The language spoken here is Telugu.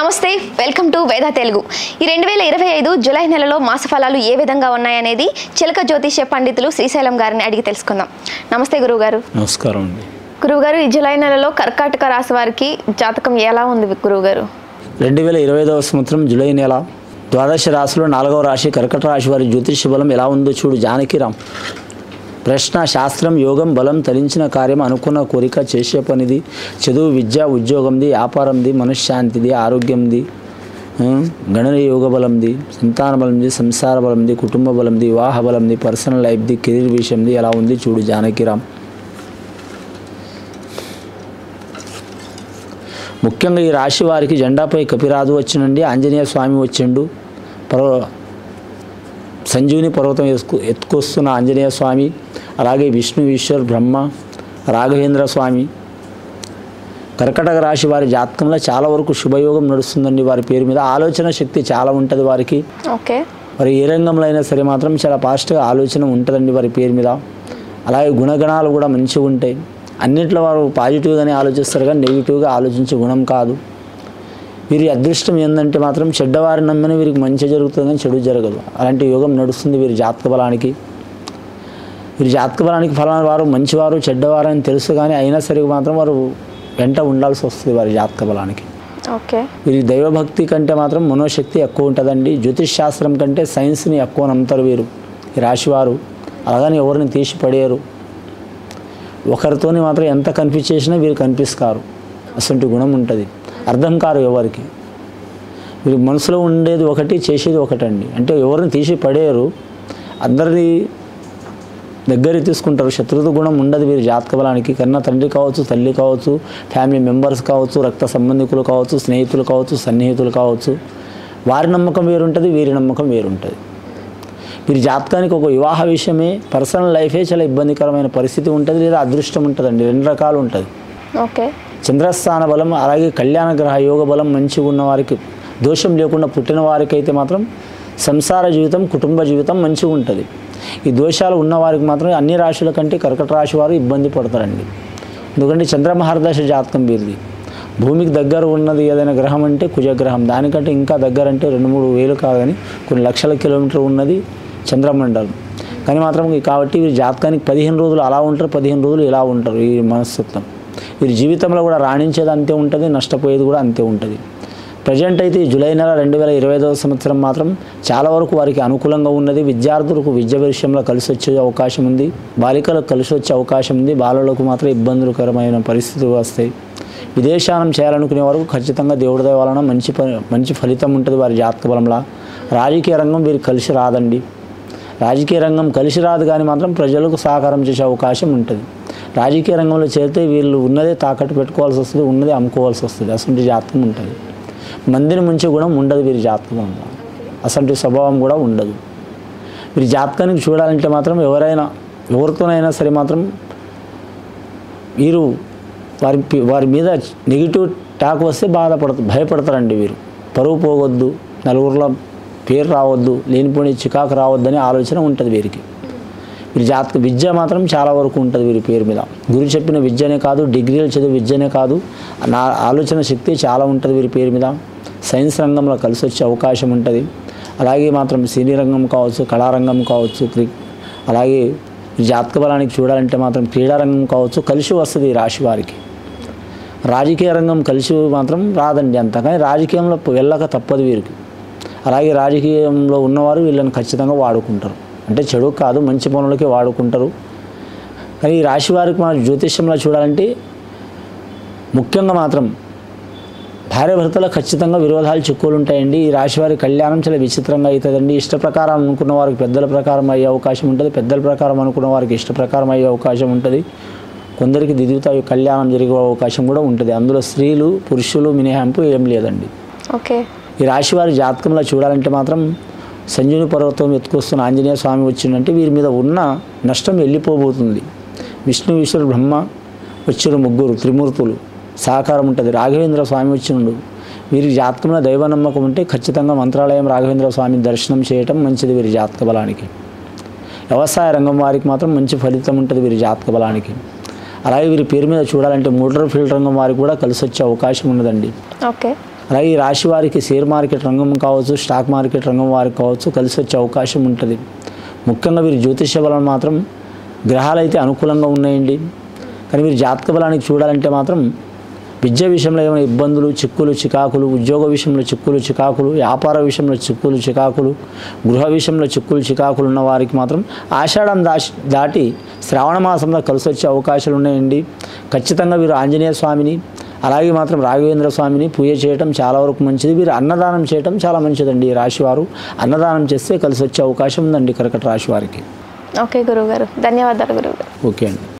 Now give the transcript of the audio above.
నమస్తే వెల్కమ్ టు వేద తెలుగు. ఈ 2025 జూలై నెలలో మాస ఫలాలు ఏ విధంగా ఉన్నాయనేది చిలక జ్యోతిష్య పండితులు శ్రీశైలం గారిని అడిగి తెలుసుకుందాం. నమస్తే గురువుగారు. నమస్కారం అండి. గురువుగారు, ఈ జూలై నెలలో కర్కాటక రాశి వారికి జాతకం ఎలా ఉంది గురువుగారు? 2025వ సంవత్సరం జూలై నెల ద్వాదశ రాశిలో 4వ రాశి కర్కట రాశి వారి జ్యోతిష్య బలం ఎలా ఉందో చూడు జానకిరామ్. ప్రశ్న: శాస్త్రం, యోగం, బలం, తలించిన కార్యం, అనుకున్న కోరిక, చేసే పనిది, చదువు, విద్య, ఉద్యోగంది, వ్యాపారంది, మనశ్శాంతిది, ఆరోగ్యంది, గణన యోగ బలంది, సంతాన బలంది, సంసార బలంది, కుటుంబ బలంది, వివాహ బలంది, పర్సనల్ లైఫ్ది, కెరీర్ విషయంది ఎలా ఉంది చూడు జానకిరామ్. ముఖ్యంగా ఈ రాశి వారికి జెండాపై కపిరాజు వచ్చినండి, ఆంజనేయ స్వామి వచ్చిండు, సంజీవిని పర్వతం ఎత్తుకొస్తున్న ఆంజనేయ స్వామి, అలాగే విష్ణు, ఈశ్వర్, బ్రహ్మ, రాఘవేంద్ర స్వామి. కర్కటక రాశి వారి జాతకంలో చాలా వరకు శుభయోగం నడుస్తుందండి. వారి పేరు మీద ఆలోచన శక్తి చాలా ఉంటుంది వారికి. ఓకే. మరి ఏ రంగంలో అయినా సరే మాత్రం చాలా ఫాస్ట్గా ఆలోచన ఉంటుందండి వారి పేరు మీద. అలాగే గుణగణాలు కూడా మంచిగా ఉంటాయి. అన్నింటిలో వారు పాజిటివ్గానే ఆలోచిస్తారు, కానీ నెగిటివ్గా ఆలోచించే గుణం కాదు. వీరి అదృష్టం ఏంటంటే మాత్రం చెడ్డవారిని నమ్మిన వీరికి మంచి జరుగుతుంది, కానీ చెడు జరగదు. అలాంటి యోగం నడుస్తుంది వీరి జాతక బలానికి. వీరి జాతక బలానికి ఫలానా వారు మంచివారు చెడ్డవారు అని తెలుసు, కానీ అయినా సరే మాత్రం వారు వెంట ఉండాల్సి వస్తుంది వారి జాతక బలానికి. ఓకే. వీరి దైవభక్తి కంటే మాత్రం మనోశక్తి ఎక్కువ ఉంటుందండి. జ్యోతిష్ శాస్త్రం కంటే సైన్స్ని ఎక్కువ నమ్ముతారు వీరు ఈ రాశివారు. అలాగని ఎవరిని తీసి పడేయరు. ఒకరితోని మాత్రం ఎంత కన్ఫ్యూజ్ చేసినా వీరు కనిపిస్తారు. అసలు గుణం ఉంటుంది. అర్థం కారు ఎవరికి. వీరి మనసులో ఉండేది ఒకటి, చేసేది ఒకటండి. అంటే ఎవరిని తీసి పడేయరు, అందరినీ దగ్గరికి తీసుకుంటారు. శత్రుత గుణం ఉండదు వీరి జాతక బలానికి. కన్నా తండ్రి కావచ్చు, తల్లి కావచ్చు, ఫ్యామిలీ మెంబర్స్ కావచ్చు, రక్త సంబంధికులు కావచ్చు, స్నేహితులు కావచ్చు, సన్నిహితులు కావచ్చు. వారి నమ్మకం వేరుంటుంది, వీరి నమ్మకం వేరుంటుంది. వీరి జాతకానికి ఒక వివాహ విషయమే, పర్సనల్ లైఫే చాలా ఇబ్బందికరమైన పరిస్థితి ఉంటుంది, లేదా అదృష్టం ఉంటుందండి. రెండు రకాలు ఉంటుంది. ఓకే. చంద్రస్థాన బలం, అలాగే కళ్యాణ గ్రహ యోగ బలం మంచిగా ఉన్న వారికి, దోషం లేకుండా పుట్టిన వారికి అయితే మాత్రం సంసార జీవితం, కుటుంబ జీవితం మంచిగా ఉంటుంది. ఈ దోషాలు ఉన్నవారికి మాత్రం అన్ని రాశుల కంటే కర్కట రాశి వారు ఇబ్బంది పడతారండి. ఎందుకంటే చంద్రమహర్దశ జాతకం వీరిది. భూమికి దగ్గర ఉన్నది ఏదైనా గ్రహం అంటే కుజగ్రహం. దానికంటే ఇంకా దగ్గర అంటే 2-3 వేలు కాదు, కానీ కొన్ని లక్షల కిలోమీటర్లు ఉన్నది చంద్రమండలం. కానీ మాత్రం కాబట్టి వీరి జాతకానికి 15 రోజులు అలా ఉంటారు, 15 రోజులు ఇలా ఉంటారు. ఈ మనస్తత్వం వీరి జీవితంలో కూడా రాణించేది అంతే ఉంటుంది, నష్టపోయేది కూడా అంతే ఉంటుంది. ప్రజెంట్ అయితే ఈ జూలై నెల 2025వ సంవత్సరం మాత్రం చాలా వరకు వారికి అనుకూలంగా ఉన్నది. విద్యార్థులకు విద్య విషయంలో కలిసి వచ్చే అవకాశం ఉంది, బాలికలకు కలిసి వచ్చే అవకాశం ఉంది. బాలలకు మాత్రం ఇబ్బందులకరమైన పరిస్థితులు వస్తాయి. విదేశానం చేయాలనుకునే వరకు ఖచ్చితంగా దేవుడి దయ వలన మంచి ఫలితం ఉంటుంది వారి జాతక బలంలో. రాజకీయ రంగం వీరికి కలిసి రాదండి. రాజకీయ రంగం కలిసి రాదు, కానీ మాత్రం ప్రజలకు సహకారం చేసే అవకాశం ఉంటుంది. రాజకీయ రంగంలో చేరితే వీళ్ళు ఉన్నదే తాకట్టు పెట్టుకోవాల్సి వస్తుంది, ఉన్నదే అమ్ముకోవాల్సి వస్తుంది. అసలు జాతకం ఉంటుంది. మందిని ముంచే గుణం ఉండదు వీరి జాతకంలో. అసలు స్వభావం కూడా ఉండదు. వీరి జాతకానికి చూడాలంటే మాత్రం ఎవరితోనైనా సరే మాత్రం వీరు వారి మీద నెగిటివ్ టాక్ వస్తే భయపడతారండి. వీరు పరువు పోవద్దు, నలుగురిలో పేరు రావద్దు, లేనిపోని చికాకు రావద్దని ఆలోచన ఉంటుంది వీరికి. వీరి జాతక విద్య మాత్రం చాలా వరకు ఉంటుంది వీరి పేరు మీద. గురు చెప్పిన విద్యనే కాదు, డిగ్రీలు చదివే విద్యనే కాదు, నా ఆలోచన శక్తి చాలా ఉంటుంది వీరి పేరు మీద. సైన్స్ రంగంలో కలిసి వచ్చే అవకాశం ఉంటుంది. అలాగే మాత్రం సినీ రంగం కావచ్చు, కళారంగం కావచ్చు, అలాగే జాతక బలానికి చూడాలంటే మాత్రం క్రీడారంగం కావచ్చు కలిసి వస్తుంది ఈ రాశి వారికి. రాజకీయ రంగం కలిసి మాత్రం రాదండి అంత, కానీ రాజకీయంలో వెళ్ళక తప్పదు వీరికి. అలాగే రాజకీయంలో ఉన్నవారు వీళ్ళని ఖచ్చితంగా వాడుకుంటారు. అంటే చెడు కాదు, మంచి పనులకే వాడుకుంటారు. కానీ ఈ రాశి వారికి మన జ్యోతిష్యంలో చూడాలంటే ముఖ్యంగా మాత్రం భార్యాభర్తలో ఖచ్చితంగా విరోధాలు చిక్కులు ఉంటాయండి. ఈ రాశి వారి కళ్యాణం చాలా విచిత్రంగా అవుతుందండి. ఇష్ట ప్రకారం అనుకున్న వారికి పెద్దల ప్రకారం అయ్యే అవకాశం ఉంటుంది, పెద్దల ప్రకారం అనుకున్న వారికి ఇష్ట ప్రకారం అయ్యే అవకాశం ఉంటుంది. కొందరికి దిద్దుత కళ్యాణం జరిగే అవకాశం కూడా ఉంటుంది. అందులో స్త్రీలు పురుషులు మినహాయింపు ఏం లేదండి. ఓకే. ఈ రాశి వారి జాతకంలో చూడాలంటే మాత్రం సంజీవిని పర్వతం ఎత్తుకొస్తున్న ఆంజనేయ స్వామి వచ్చిందంటే వీరి మీద ఉన్న నష్టం వెళ్ళిపోబోతుంది. విష్ణు, ఈశ్వర్, బ్రహ్మ వచ్చిన ముగ్గురు త్రిమూర్తులు సహకారం ఉంటుంది. రాఘవేంద్ర స్వామి వచ్చిండు. వీరి జాతకంలో దైవ నమ్మకం ఉంటే ఖచ్చితంగా మంత్రాలయం రాఘవేంద్ర స్వామి దర్శనం చేయటం మంచిది వీరి జాతక బలానికి. వ్యవసాయ రంగం వారికి మాత్రం మంచి ఫలితం ఉంటుంది వీరి జాతక బలానికి. అలాగే వీరి పేరు మీద చూడాలంటే మోటార్ ఫీల్డ్ రంగం వారికి కూడా కలిసి వచ్చే అవకాశం ఉన్నదండి. ఓకే. అలాగే ఈ రాశి వారికి షేర్ మార్కెట్ రంగం కావచ్చు, స్టాక్ మార్కెట్ రంగం వారికి కావచ్చు కలిసి వచ్చే అవకాశం ఉంటుంది. ముఖ్యంగా వీరి జ్యోతిష్య బలం మాత్రం గ్రహాలు అయితే అనుకూలంగా ఉన్నాయండి. కానీ వీరి జాతక బలానికి చూడాలంటే మాత్రం విద్య విషయంలో ఏమైనా ఇబ్బందులు, చిక్కులు, చికాకులు, ఉద్యోగ విషయంలో చిక్కులు, చికాకులు, వ్యాపార విషయంలో చిక్కులు, చికాకులు, గృహ విషయంలో చిక్కులు, చికాకులు ఉన్న వారికి మాత్రం ఆషాఢం దాటి శ్రావణ మాసంలో కలిసి వచ్చే అవకాశాలు ఉన్నాయండి. ఖచ్చితంగా వీరు ఆంజనేయ స్వామిని అలాగే మాత్రం రాఘవేంద్ర స్వామిని పూజ చేయటం చాలా వరకు మంచిది. వీరు అన్నదానం చేయటం చాలా మంచిదండి. ఈ రాశివారు అన్నదానం చేస్తే కలిసి వచ్చే అవకాశం ఉందండి కర్కట రాశి వారికి. ఓకే గురువుగారు, ధన్యవాదాలు గురువుగారు. ఓకే అండి.